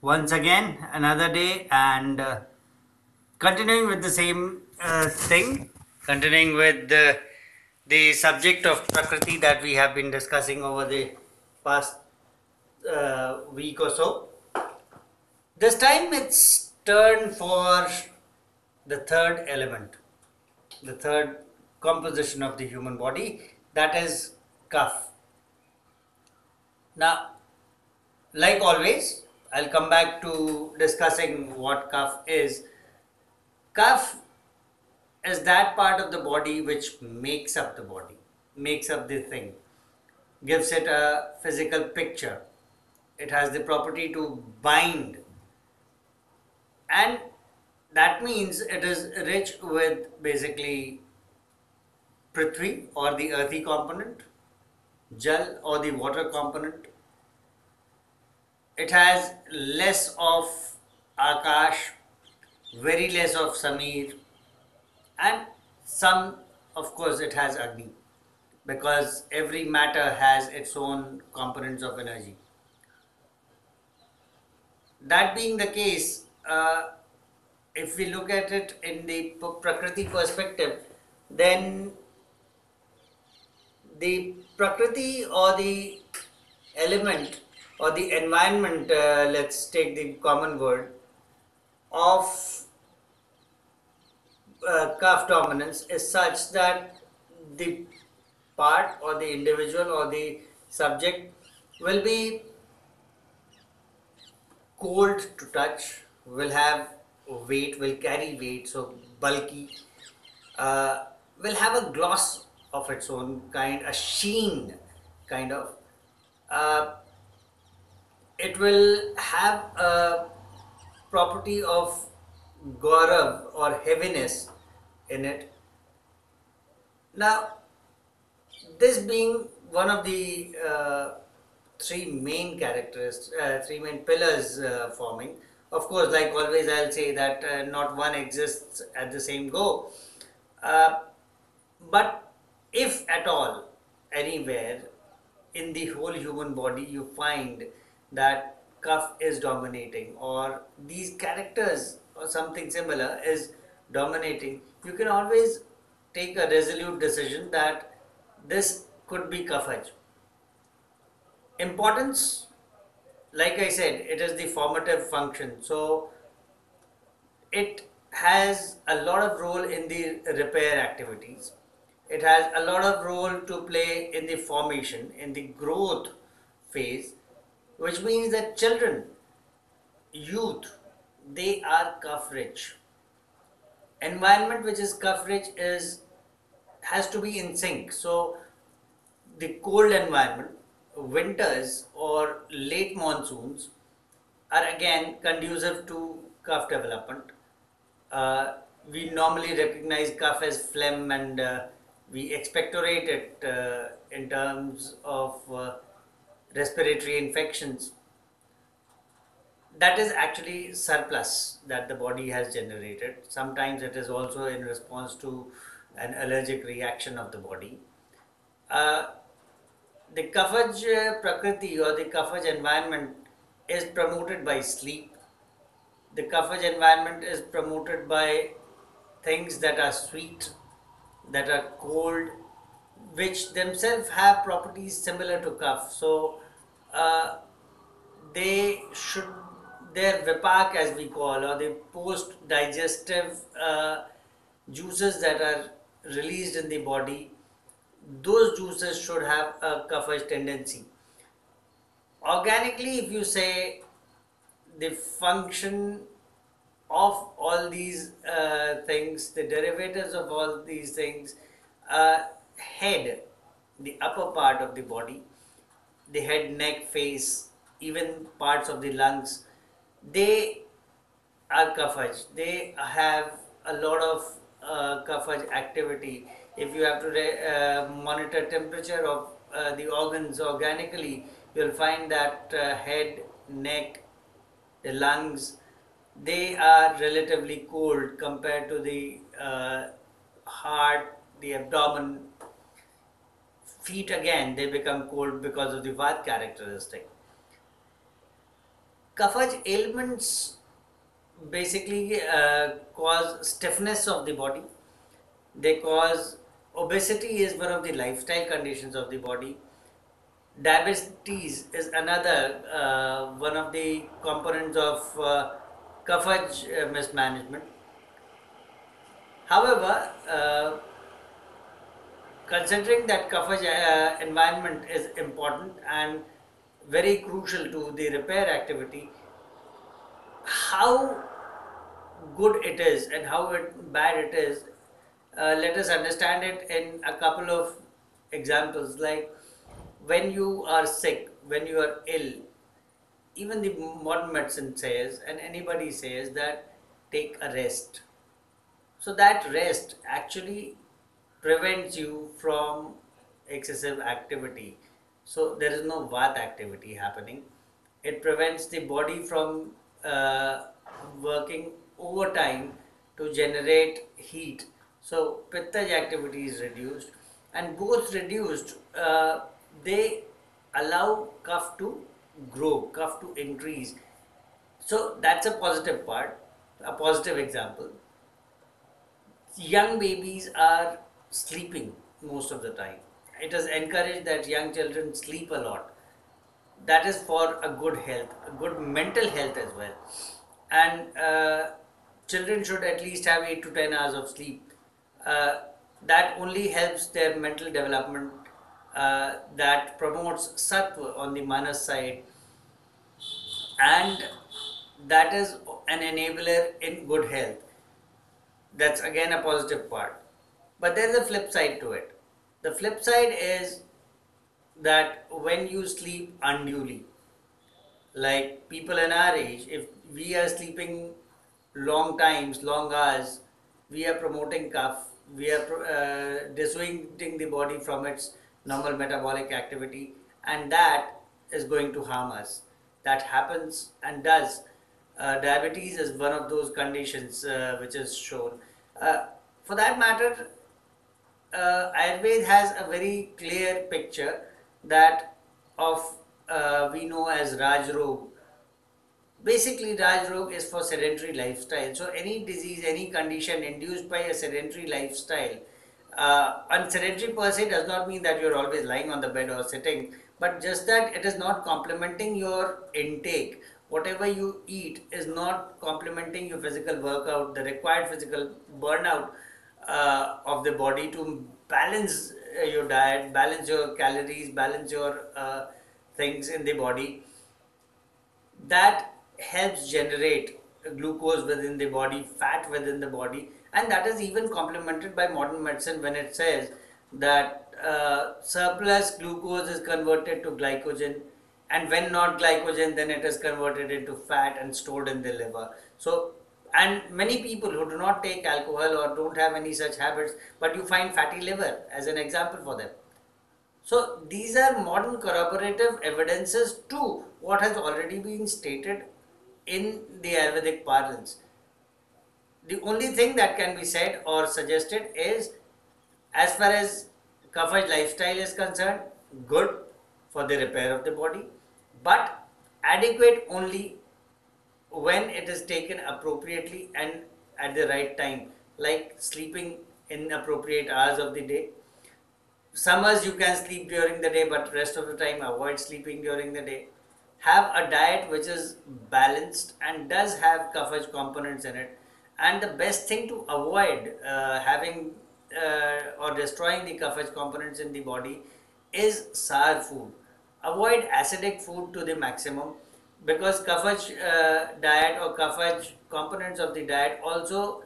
Once again, another day, and continuing with the same thing, continuing with the subject of Prakriti that we have been discussing over the past week or so. This time it's turn for the third element, the third composition of the human body, that is kapha. Now, like always, I'll come back to discussing what kapha is. Kapha is that part of the body which makes up the body, makes up the thing, gives it a physical picture. It has the property to bind, and that means it is rich with basically Prithvi or the earthy component, Jal or the water component. It has less of Akash, very less of Samir, and some, of course, it has Agni, because every matter has its own components of energy. That being the case, if we look at it in the Prakriti perspective, then the Prakriti or the element or the environment, let's take the common word, of calf dominance is such that the part or the individual or the subject will be cold to touch, will have weight, will carry weight, so bulky, will have a gloss of its own kind, a sheen kind of. Uh, it will have a property of gaurav or heaviness in it. Now, this being one of the three main characters, three main pillars forming. Of course, like always, I'll say that not one exists at the same go. Uh, but if at all, anywhere in the whole human body, you find that cuff is dominating or these characters or something similar is dominating, you can always take a resolute decision that this could be Kaphaja. Importance, like I said, it is the formative function. So it has a lot of role in the repair activities. It has a lot of role to play in the formation, in the growth phase, which means that children, youth, they are cuff rich. Environment which is cuff rich is has to be in sync. So the cold environment, winters or late monsoons are again conducive to cough development. Uh, we normally recognize cough as phlegm, and we expectorate it in terms of respiratory infections. That is actually surplus that the body has generated. Sometimes it is also in response to an allergic reaction of the body. Uh, the Kaphaja Prakriti or the Kaphaja environment is promoted by sleep. The Kaphaja environment is promoted by things that are sweet, that are cold, which themselves have properties similar to kapha. So uh, they should, their vipak as we call, or the post digestive juices that are released in the body, those juices should have a kapha tendency. Organically, if you say, the function of all these things, the derivatives of all these things, head, the upper part of the body, the head, neck, face, even parts of the lungs, they are Kaphaja. They have a lot of Kaphaja activity. If you have to monitor temperature of the organs organically, you'll find that head, neck, the lungs, they are relatively cold compared to the heart, the abdomen. Feet again, they become cold because of the Vat characteristic. Kaphaja ailments basically cause stiffness of the body. They cause obesity is one of the lifestyle conditions of the body. Diabetes is another one of the components of Kaphaja mismanagement. However, considering that Kaphaja environment is important and very crucial to the repair activity, how good it is and bad it is, let us understand it in a couple of examples. Like when you are sick, when you are ill, even the modern medicine says, and anybody says that take a rest. So that rest actually prevents you from excessive activity. So there is no vat activity happening. It prevents the body from uh, working overtime to generate heat. So pitta activity is reduced, and both reduced, they allow cough to grow, cough to increase. So that's a positive part, a positive example. Young babies are sleeping most of the time. It is encouraged that young children sleep a lot. That is for a good health, a good mental health as well. And children should at least have 8 to 10 hours of sleep. Uh, that only helps their mental development, that promotes sattva on the manas side, and that is an enabler in good health. That's again a positive part. But there's a flip side to it. The flip side is that when you sleep unduly, like people in our age, if we are sleeping long times, long hours, we are promoting cough, we are dissuading the body from its normal metabolic activity, and that is going to harm us. That happens and does. Diabetes is one of those conditions which is shown. For that matter, Ayurveda has a very clear picture that of we know as Raj Rog. Basically, Raj Rog is for sedentary lifestyle. So any disease, any condition induced by a sedentary lifestyle, and sedentary per se does not mean that you're always lying on the bed or sitting, but just that it is not complementing your intake. Whatever you eat is not complementing your physical workout, the required physical burnout of the body to balance your diet, balance your calories, balance your things in the body. That helps generate glucose within the body, fat within the body, and that is even complemented by modern medicine when it says that surplus glucose is converted to glycogen, and when not glycogen, then it is converted into fat and stored in the liver. So, and many people who do not take alcohol or don't have any such habits, but you find fatty liver as an example for them. So these are modern corroborative evidences to what has already been stated in the Ayurvedic parlance. The only thing that can be said or suggested is, as far as Kaphaja lifestyle is concerned, good for the repair of the body, but adequate only when it is taken appropriately and at the right time, like sleeping in appropriate hours of the day. Summers you can sleep during the day, but rest of the time avoid sleeping during the day. Have a diet which is balanced and does have coverage components in it. And the best thing to avoid having or destroying the coverage components in the body is sour food. Avoid acidic food to the maximum, because coverage diet or coverage components of the diet also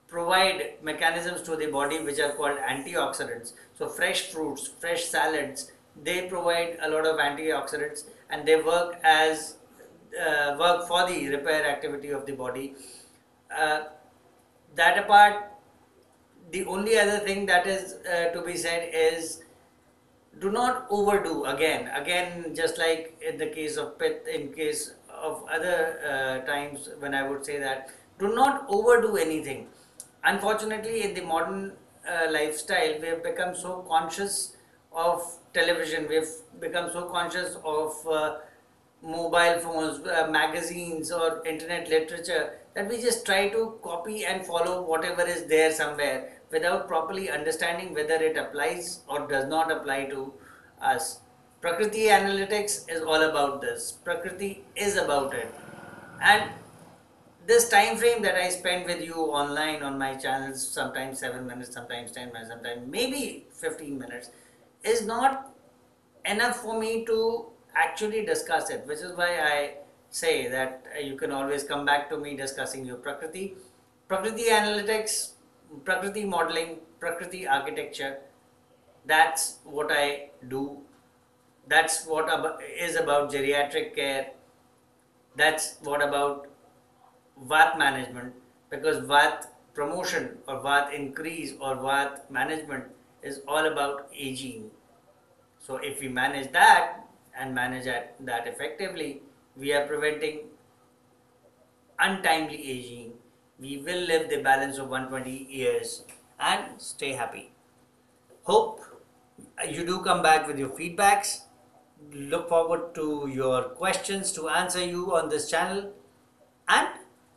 provide mechanisms to the body which are called antioxidants. So fresh fruits, fresh salads, they provide a lot of antioxidants, and they work for the repair activity of the body. Uh, that apart, the only other thing that is to be said is, do not overdo. Again, just like in the case of pit, in case of other times when I would say that, do not overdo anything. Unfortunately, in the modern lifestyle, we have become so conscious of television, we've become so conscious of mobile phones, magazines, or internet literature, that we just try to copy and follow whatever is there somewhere without properly understanding whether it applies or does not apply to us. Prakriti analytics is all about this. Prakriti is about it. And this time frame that I spend with you online on my channels, sometimes 7 minutes, sometimes 10 minutes, sometimes maybe 15 minutes, is not enough for me to actually discuss it, which is why I say that you can always come back to me discussing your Prakriti analytics, Prakriti modeling, Prakriti architecture. That's what I do. That's what is about geriatric care. That's what about Vat management, because Vat promotion or Vat increase or Vat management is all about aging. So if we manage that and manage that effectively, we are preventing untimely aging. We will live the balance of 120 years and stay happy. Hope you do come back with your feedbacks. Look forward to your questions to answer you on this channel, and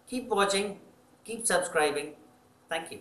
keep watching, keep subscribing. Thank you.